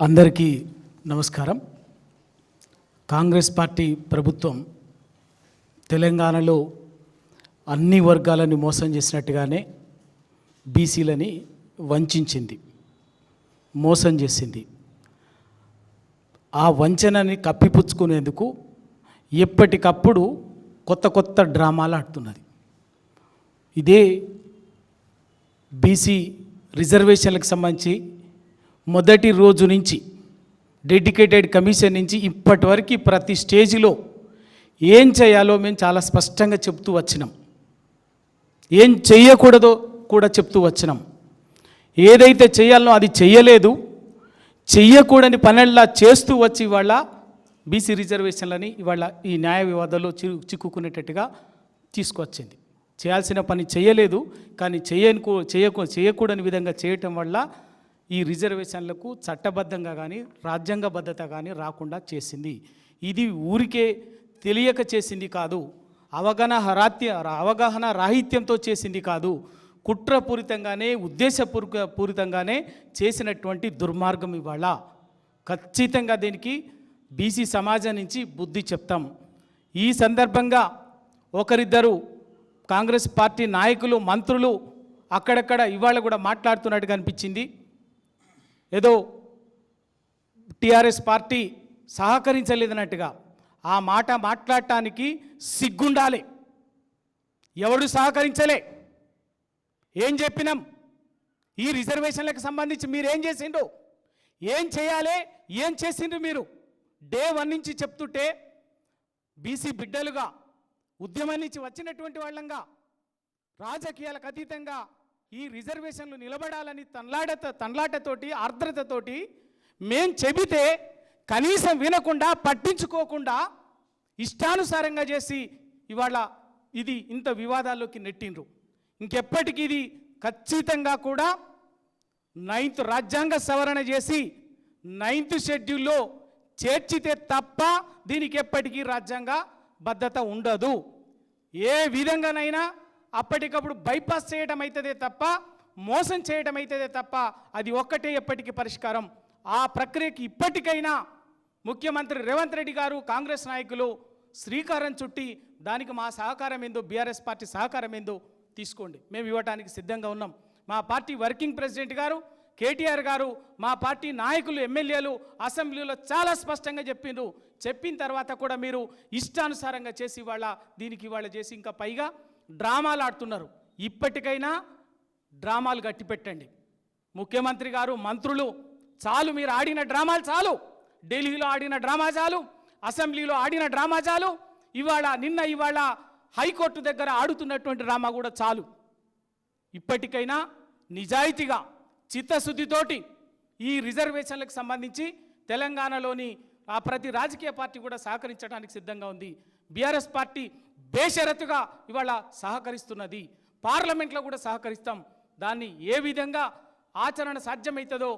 అందరికీ నమస్కారం. కాంగ్రెస్ పార్టీ ప్రభుత్వం తెలంగాణలో అన్ని వర్గాలను మోసం చేసినట్టుగానే బీసీలని వంచింది, మోసం చేసింది. ఆ వంచనని కప్పిపుచ్చుకునేందుకు ఎప్పటికప్పుడు కొత్త డ్రామాలు ఆడుతున్నది. ఇదే బీసీ రిజర్వేషన్లకు సంబంధించి మొదటి రోజు నుంచి డెడికేటెడ్ కమిషన్ నుంచి ఇప్పటి వరకు ప్రతి స్టేజిలో ఏం చేయాలో మేము చాలా స్పష్టంగా చెప్తూ వచ్చినాం, ఏం చెయ్యకూడదో కూడా చెప్తూ వచ్చినాం. ఏదైతే చేయాలనో అది చెయ్యలేదు, చెయ్యకూడని పనుల్లా చేస్తూ వచ్చి ఇవాళ బీసీ రిజర్వేషన్లని ఇవాళ ఈ న్యాయ వివాదాల్లో చిక్కుకునేటట్టుగా తీసుకొచ్చింది. చేయాల్సిన పని చేయలేదు, కానీ చేయకూడని విధంగా చేయటం వల్ల ఈ రిజర్వేషన్లకు చట్టబద్ధంగా కానీ రాజ్యాంగబద్ధత కానీ రాకుండా చేసింది. ఇది ఊరికే తెలియక చేసింది కాదు, అవగాహన రాహిత్యంతో చేసింది కాదు, కుట్రపూరితంగానే ఉద్దేశపూరితంగానే చేసినటువంటి దుర్మార్గం. ఇవాళ ఖచ్చితంగా దీనికి బీసీ సమాజం నుంచి బుద్ధి చెప్తాం. ఈ సందర్భంగా ఒకరిద్దరు కాంగ్రెస్ పార్టీ నాయకులు, మంత్రులు అక్కడక్కడ ఇవాళ కూడా మాట్లాడుతున్నట్టుగా అనిపించింది. ఏదో టీఆర్ఎస్ పార్టీ సహకరించలేదన్నట్టుగా. ఆ మాట మాట్లాడటానికి సిగ్గుండాలి. ఎవడు సహకరించలే, ఏం చెప్పినాం? ఈ రిజర్వేషన్లకు సంబంధించి మీరేం చేసిండు, ఏం చేయాలి, ఏం చేసిండ్రు? మీరు డే 1 నుంచి చెప్తుంటే బీసీ బిడ్డలుగా ఉద్యమం నుంచి వచ్చినటువంటి వాళ్ళంగా రాజకీయాలకు అతీతంగా ఈ రిజర్వేషన్లు నిలబడాలని తన్లాటతోటి ఆర్ద్రతతోటి మేం చెబితే కనీసం వినకుండా పట్టించుకోకుండా ఇష్టానుసారంగా చేసి ఇవాళ ఇది ఇంత వివాదాల్లోకి నెట్టిండ్రు. ఇంకెప్పటికీ ఇది ఖచ్చితంగా కూడా 9th రాజ్యాంగ సవరణ చేసి 9th షెడ్యూల్లో చేర్చితే తప్ప దీనికి ఎప్పటికీ రాజ్యాంగ బద్ధత ఉండదు. ఏ విధంగానైనా అప్పటికప్పుడు బైపాస్ చేయడం అవుతుందే తప్ప, మోసం చేయడం అవుతుందే తప్ప అది ఒక్కటే ఎప్పటికీ పరిష్కారం. ఆ ప్రక్రియకి ఇప్పటికైనా ముఖ్యమంత్రి రేవంత్ రెడ్డి గారు, కాంగ్రెస్ నాయకులు శ్రీకారం చుట్టి దానికి మా సహకారం ఏందో, బీఆర్ఎస్ పార్టీ సహకారం ఏందో తీసుకోండి. మేము ఇవ్వడానికి సిద్ధంగా ఉన్నాం. మా పార్టీ వర్కింగ్ ప్రెసిడెంట్ గారు కేటీఆర్ గారు, మా పార్టీ నాయకులు, ఎమ్మెల్యేలు అసెంబ్లీలో చాలా స్పష్టంగా చెప్పిండ్రు. చెప్పిన తర్వాత కూడా మీరు ఇష్టానుసారంగా చేసి దీనికి ఇవాళ చేసి ఇంకా పైగా డ్రామాలు ఆడుతున్నారు. ఇప్పటికైనా డ్రామాలు గట్టిపెట్టండి. ముఖ్యమంత్రి గారు, మంత్రులు, చాలు, మీరు ఆడిన డ్రామాలు చాలు. ఢిల్లీలో ఆడిన డ్రామా చాలు, అసెంబ్లీలో ఆడిన డ్రామా చాలు, ఇవాళ హైకోర్టు దగ్గర ఆడుతున్నటువంటి డ్రామా కూడా చాలు. ఇప్పటికైనా నిజాయితీగా చిత్తశుద్ధితోటి ఈ రిజర్వేషన్లకు సంబంధించి తెలంగాణలోని ప్రతి రాజకీయ పార్టీ కూడా సహకరించడానికి సిద్ధంగా ఉంది. బీఆర్ఎస్ పార్టీ బేషరతుగా ఇవాళ సహకరిస్తున్నది. పార్లమెంట్లో కూడా సహకరిస్తాం. దాన్ని ఏ విధంగా ఆచరణ సాధ్యమవుతుందో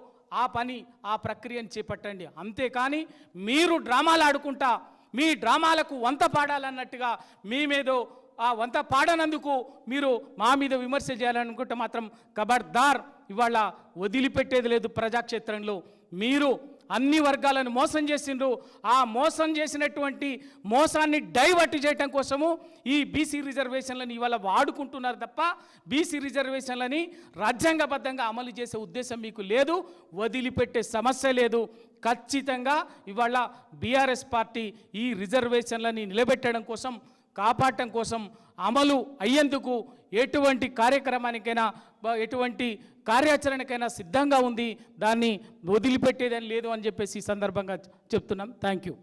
ఆ ప్రక్రియను చేపట్టండి. అంతేకాని మీరు డ్రామాలు ఆడుకుంటా మీ డ్రామాలకు వంత పాడాలన్నట్టుగా మేమేదో ఆ వంత పాడనందుకు మీరు మా మీద విమర్శలు చేయాలనుకుంటే మాత్రం ఖబర్దార్, ఇవాళ వదిలిపెట్టేది లేదు. ప్రజాక్షేత్రంలో మీరు అన్ని వర్గాలను మోసం చేసిండ్రు. ఆ మోసం చేసినటువంటి మోసాన్ని డైవర్ట్ చేయడం కోసము ఈ బీసీ రిజర్వేషన్లని ఇవాళ వాడుకుంటున్నారు తప్ప బీసీ రిజర్వేషన్లని రాజ్యాంగబద్ధంగా అమలు చేసే ఉద్దేశం మీకు లేదు, వదిలిపెట్టే సమస్య లేదు. ఖచ్చితంగా ఇవాళ బీఆర్ఎస్ పార్టీ ఈ రిజర్వేషన్లని నిలబెట్టడం కోసం, కాపాడటం కోసం, అమలు అయ్యేందుకు ఎటువంటి కార్యక్రమానికైనా ఎటువంటి కార్యాచరణకైనా సిద్ధంగా ఉంది. దాన్ని వదిలిపెట్టేదని లేదు అని చెప్పేసి ఈ సందర్భంగా చెప్తున్నాం. Thank you.